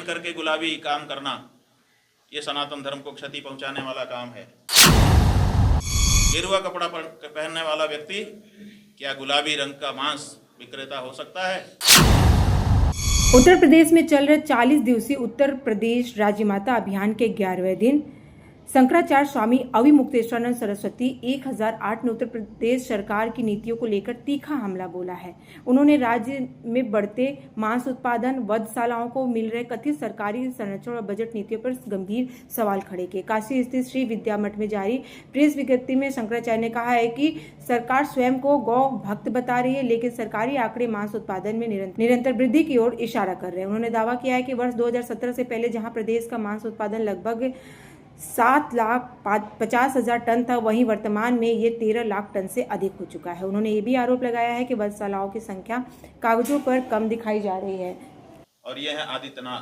करके गुलाबी काम करना ये सनातन धर्म को क्षति पहुंचाने वाला काम है। गेरुआ कपड़ा पहनने वाला व्यक्ति क्या गुलाबी रंग का मांस विक्रेता हो सकता है? उत्तर प्रदेश में चल रहे 40 दिवसीय उत्तर प्रदेश राज्य माता अभियान के 11वें दिन शंकराचार्य स्वामी अविमुक्तेश्वरानंद सरस्वती 1008 ने उत्तर प्रदेश सरकार की नीतियों को लेकर तीखा हमला बोला है। उन्होंने राज्य में बढ़ते मांस उत्पादन, वधशालाओं को मिल रहे कथित सरकारी संरक्षण और बजट नीतियों पर गंभीर सवाल खड़े किए। काशी स्थित श्री विद्या मठ में जारी प्रेस विज्ञप्ति में शंकराचार्य ने कहा है कि सरकार स्वयं को गौ भक्त बता रही है, लेकिन सरकारी आंकड़े मांस उत्पादन में निरंतर वृद्धि की ओर इशारा कर रहे हैं। उन्होंने दावा किया है कि वर्ष 2017 से पहले जहां प्रदेश का मांस उत्पादन लगभग 7,50,000 टन था, वहीं वर्तमान में ये 13 लाख टन से अधिक हो चुका है। उन्होंने ये भी आरोप लगाया है कि वधशालाओं की संख्या कागजों पर कम दिखाई जा रही है। और ये है आदित्यनाथ।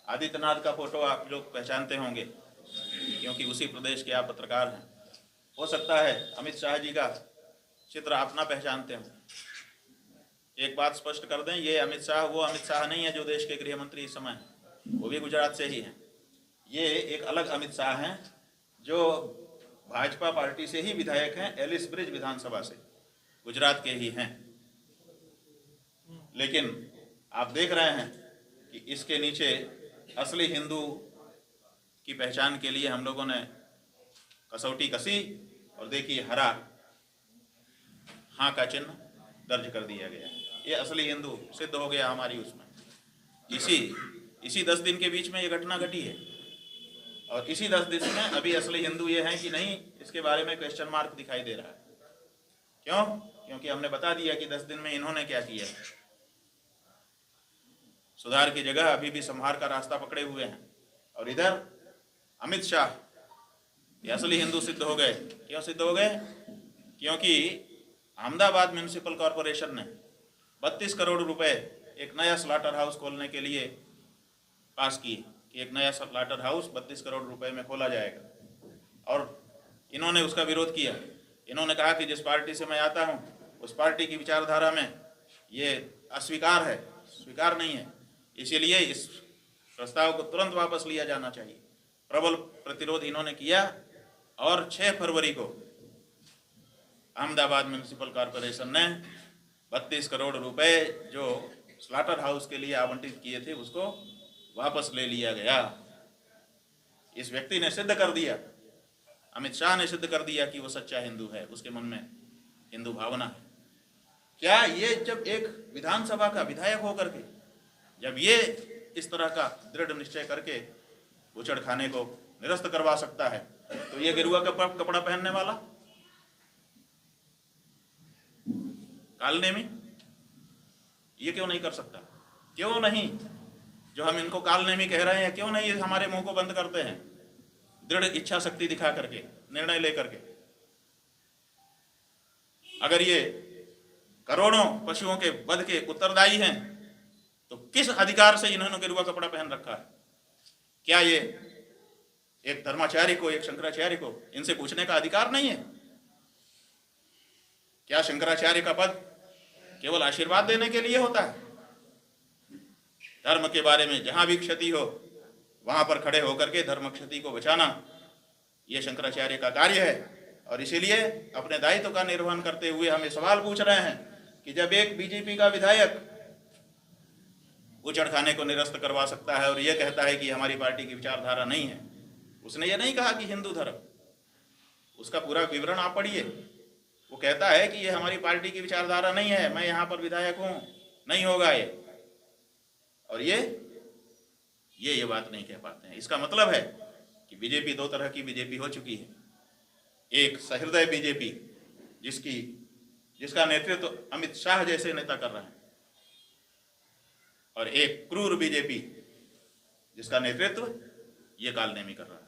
आदित्यनाथ का फोटो आप लोग पहचानते होंगे क्योंकि उसी प्रदेश के आप पत्रकार हैं। हो सकता है अमित शाह जी का चित्र आप ना पहचानते हो। एक बात स्पष्ट कर दें, ये अमित शाह वो अमित शाह नहीं है जो देश के गृह मंत्री इस समय हैं, वो भी गुजरात से ही हैं। ये एक अलग अमित शाह हैं जो भाजपा पार्टी से ही विधायक हैं, एलिस ब्रिज विधानसभा से, गुजरात के ही हैं। लेकिन आप देख रहे हैं कि इसके नीचे असली हिंदू की पहचान के लिए हम लोगों ने कसौटी कसी और देखिए हरा हाँ का चिन्ह दर्ज कर दिया गया। ये असली हिंदू सिद्ध हो गया हमारी उसमें। इसी 10 दिन के बीच में ये घटना घटी है और इसी 10 दिन में अभी असली हिंदू ये हैं कि नहीं, इसके बारे में क्वेश्चन मार्क दिखाई दे रहा है। क्यों? क्योंकि हमने बता दिया कि 10 दिन में इन्होंने क्या किया। सुधार की जगह अभी भी संहार का रास्ता पकड़े हुए हैं। और इधर अमित शाह ये असली हिंदू सिद्ध हो गए। क्यों सिद्ध हो गए? क्योंकि अहमदाबाद म्यूनिसिपल कॉरपोरेशन ने 32 करोड़ रुपए एक नया स्लॉटर हाउस खोलने के लिए पास किए कि एक नया स्लॉटर हाउस 32 करोड़ रुपए में खोला जाएगा। और इन्होंने उसका विरोध किया। इन्होंने कहा कि जिस पार्टी से मैं आता हूं उस पार्टी की विचारधारा में ये अस्वीकार है, स्वीकार नहीं है, इसीलिए इस प्रस्ताव को तुरंत वापस लिया जाना चाहिए। प्रबल प्रतिरोध इन्होंने किया और 6 फरवरी को अहमदाबाद म्यूनिसिपल कॉरपोरेशन ने 32 करोड़ रुपए जो स्लॉटर हाउस के लिए आवंटित किए थे उसको वापस ले लिया गया। इस व्यक्ति ने सिद्ध कर दिया, अमित शाह ने सिद्ध कर दिया कि वो सच्चा हिंदू है, उसके मन में हिंदू भावना है। क्या ये जब एक विधानसभा का विधायक होकर के जब ये इस तरह का दृढ़ निश्चय करके उचड़ खाने को निरस्त करवा सकता है, तो ये गेरुआ का कपड़ा पहनने वाला कालनेमी ये क्यों नहीं कर सकता? क्यों नहीं? जो हम इनको कालनेमी कह रहे हैं, क्यों नहीं ये हमारे मुंह को बंद करते हैं दृढ़ इच्छा शक्ति दिखा करके, निर्णय लेकर के? अगर ये करोड़ों पशुओं के वध के उत्तरदायी हैं तो किस अधिकार से इन्होंने गेरुआ कपड़ा पहन रखा है? क्या ये एक धर्माचार्य को, एक शंकराचार्य को इनसे पूछने का अधिकार नहीं है? क्या शंकराचार्य का पद केवल आशीर्वाद देने के लिए होता है? धर्म के बारे में जहां भी क्षति हो वहां पर खड़े होकर के धर्म क्षति को बचाना ये शंकराचार्य का कार्य है। और इसीलिए अपने दायित्व का निर्वहन करते हुए हम ये सवाल पूछ रहे हैं कि जब एक बीजेपी का विधायक उचड़ खाने को निरस्त करवा सकता है और ये कहता है कि हमारी पार्टी की विचारधारा नहीं है, उसने ये नहीं कहा कि हिंदू धर्म, उसका पूरा विवरण आप पढ़िए। वो कहता है कि ये हमारी पार्टी की विचारधारा नहीं है, मैं यहाँ पर विधायक हूँ, नहीं होगा ये। और ये बात नहीं कह पाते हैं। इसका मतलब है कि बीजेपी 2 तरह की बीजेपी हो चुकी है। एक सहृदय बीजेपी जिसका नेतृत्व अमित शाह जैसे नेता कर रहे हैं, और एक क्रूर बीजेपी जिसका नेतृत्व ये कालनेमी कर रहा है।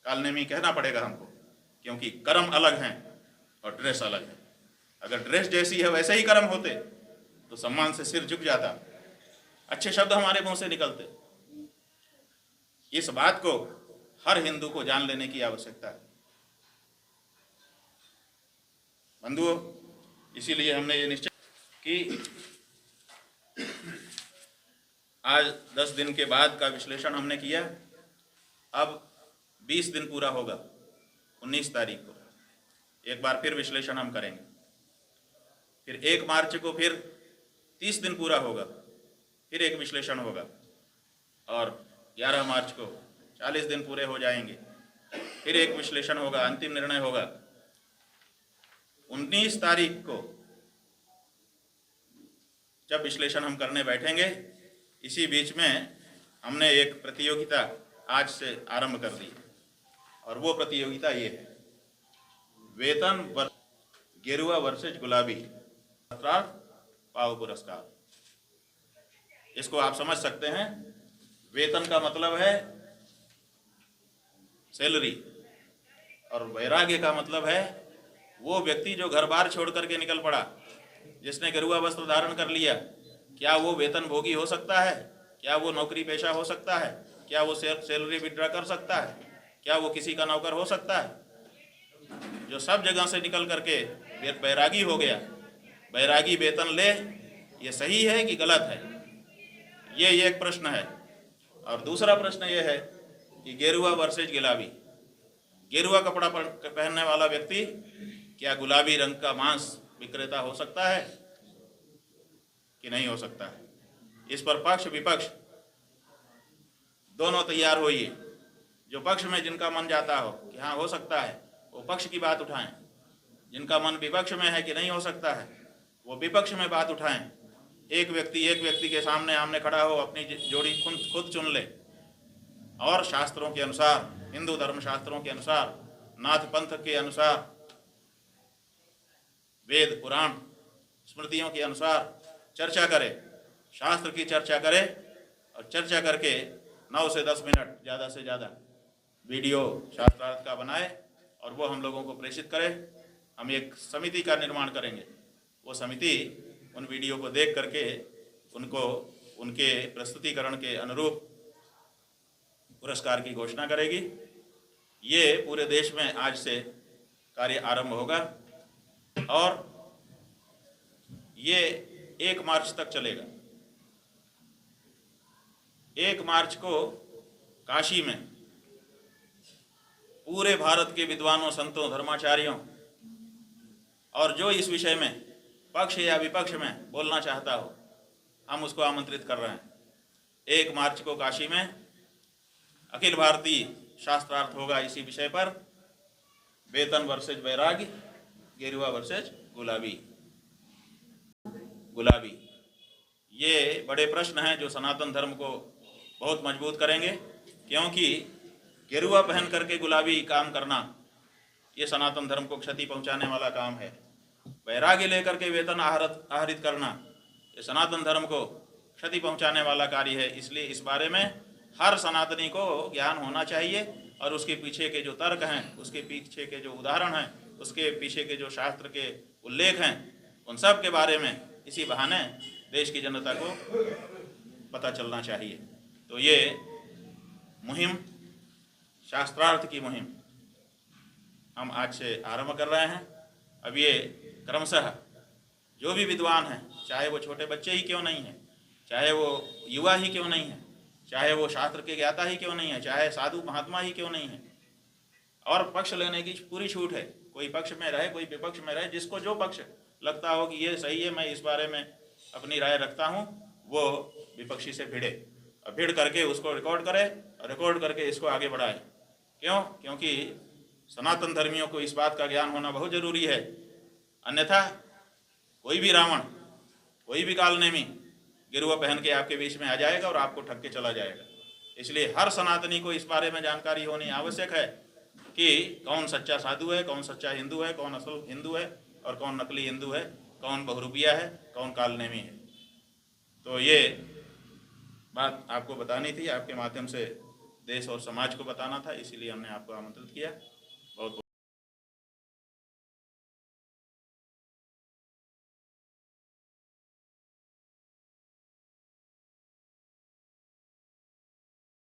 कालनेमी कहना पड़ेगा हमको क्योंकि कर्म अलग हैं और ड्रेस अलग है। अगर ड्रेस जैसी है वैसे ही कर्म होते तो सम्मान से सिर झुक जाता, अच्छे शब्द हमारे मुंह से निकलते। इस बात को हर हिंदू को जान लेने की आवश्यकता है बंधुओं। इसीलिए हमने ये निश्चय कि आज 10 दिन के बाद का विश्लेषण हमने किया। अब 20 दिन पूरा होगा 19 तारीख को, एक बार फिर विश्लेषण हम करेंगे। फिर 1 मार्च को फिर 30 दिन पूरा होगा, फिर एक विश्लेषण होगा। और 11 मार्च को 40 दिन पूरे हो जाएंगे, फिर एक विश्लेषण होगा, अंतिम निर्णय होगा। 19 तारीख को जब विश्लेषण हम करने बैठेंगे, इसी बीच में हमने एक प्रतियोगिता आज से आरंभ कर दी, और वो प्रतियोगिता ये है, वेतन गेरुआ वर्सेज गुलाबी पाव पुरस्कार। इसको आप समझ सकते हैं, वेतन का मतलब है सैलरी, और वैराग्य का मतलब है वो व्यक्ति जो घर बार छोड़ करके निकल पड़ा, जिसने गेरुआ वस्त्र धारण कर लिया। क्या वो वेतन भोगी हो सकता है? क्या वो नौकरी पेशा हो सकता है? क्या वो सैलरी विड्रॉ कर सकता है? क्या वो किसी का नौकर हो सकता है? जो सब जगह से निकल करके बैरागी हो गया, बैरागी वेतन ले, ये सही है कि गलत है? ये एक प्रश्न है। और दूसरा प्रश्न ये है कि गेरुआ वर्सेज गुलाबी, गेरुआ कपड़ा पहनने वाला व्यक्ति क्या गुलाबी रंग का मांस विक्रेता हो सकता है कि नहीं हो सकता है? इस पर पक्ष विपक्ष दोनों तैयार होइए। जो पक्ष में जिनका मन जाता हो कि हाँ हो सकता है, वो पक्ष की बात उठाएं। जिनका मन विपक्ष में है कि नहीं हो सकता है, वो विपक्ष में बात उठाएं। एक व्यक्ति के सामने आमने खड़ा हो, अपनी जोड़ी खुद चुन ले, और शास्त्रों के अनुसार, हिंदू धर्म शास्त्रों के अनुसार, नाथ पंथ के अनुसार, वेद पुराण स्मृतियों के अनुसार चर्चा करे, शास्त्र की चर्चा करे, और चर्चा करके 9 से 10 मिनट ज़्यादा से ज़्यादा वीडियो शास्त्रार्थ का बनाए, और वो हम लोगों को प्रेषित करे। हम एक समिति का निर्माण करेंगे। वो समिति उन वीडियो को देख करके उनको उनके प्रस्तुतिकरण के अनुरूप पुरस्कार की घोषणा करेगी। ये पूरे देश में आज से कार्य आरंभ होगा, और ये 1 मार्च तक चलेगा। 1 मार्च को काशी में पूरे भारत के विद्वानों, संतों, धर्माचार्यों, और जो इस विषय में पक्ष या विपक्ष में बोलना चाहता हो, हम उसको आमंत्रित कर रहे हैं। 1 मार्च को काशी में अखिल भारतीय शास्त्रार्थ होगा इसी विषय पर, वेतन वर्सेज वैराग्य, गेरुआ वर्सेज गुलाबी। ये बड़े प्रश्न हैं जो सनातन धर्म को बहुत मजबूत करेंगे, क्योंकि गेरुआ पहन करके गुलाबी काम करना ये सनातन धर्म को क्षति पहुंचाने वाला काम है। वैराग्य लेकर के वेतन आहरित करना ये सनातन धर्म को क्षति पहुंचाने वाला कार्य है। इसलिए इस बारे में हर सनातनी को ज्ञान होना चाहिए, और उसके पीछे के जो तर्क हैं, उसके पीछे के जो उदाहरण हैं, उसके पीछे के जो शास्त्र के उल्लेख हैं, उन सब के बारे में इसी बहाने देश की जनता को पता चलना चाहिए। तो ये मुहिम, शास्त्रार्थ की मुहिम हम आज से आरंभ कर रहे हैं। अब ये क्रमशः जो भी विद्वान हैं, चाहे वो छोटे बच्चे ही क्यों नहीं हैं, चाहे वो युवा ही क्यों नहीं है, चाहे वो शास्त्र के ज्ञाता ही क्यों नहीं है, चाहे साधु महात्मा ही क्यों नहीं है, और पक्ष लेने की पूरी छूट है। कोई पक्ष में रहे, कोई विपक्ष में रहे, जिसको जो पक्ष लगता हो कि ये सही है, मैं इस बारे में अपनी राय रखता हूँ, वो विपक्षी से भिड़े, और भिड़ करके उसको रिकॉर्ड करे, और रिकॉर्ड करके इसको आगे बढ़ाए। क्यों? क्योंकि सनातन धर्मियों को इस बात का ज्ञान होना बहुत जरूरी है। अन्यथा कोई भी रावण, कोई भी कालनेमी गेरुआ पहन के आपके बीच में आ जाएगा और आपको ठग के चला जाएगा। इसलिए हर सनातनी को इस बारे में जानकारी होनी आवश्यक है कि कौन सच्चा साधु है, कौन सच्चा हिंदू है, कौन असल हिंदू है और कौन नकली हिंदू है, कौन बहुरूपिया है, कौन कालनेमी है। तो ये बात आपको बतानी थी, आपके माध्यम से देश और समाज को बताना था, इसीलिए हमने आपको आमंत्रित किया। बहुत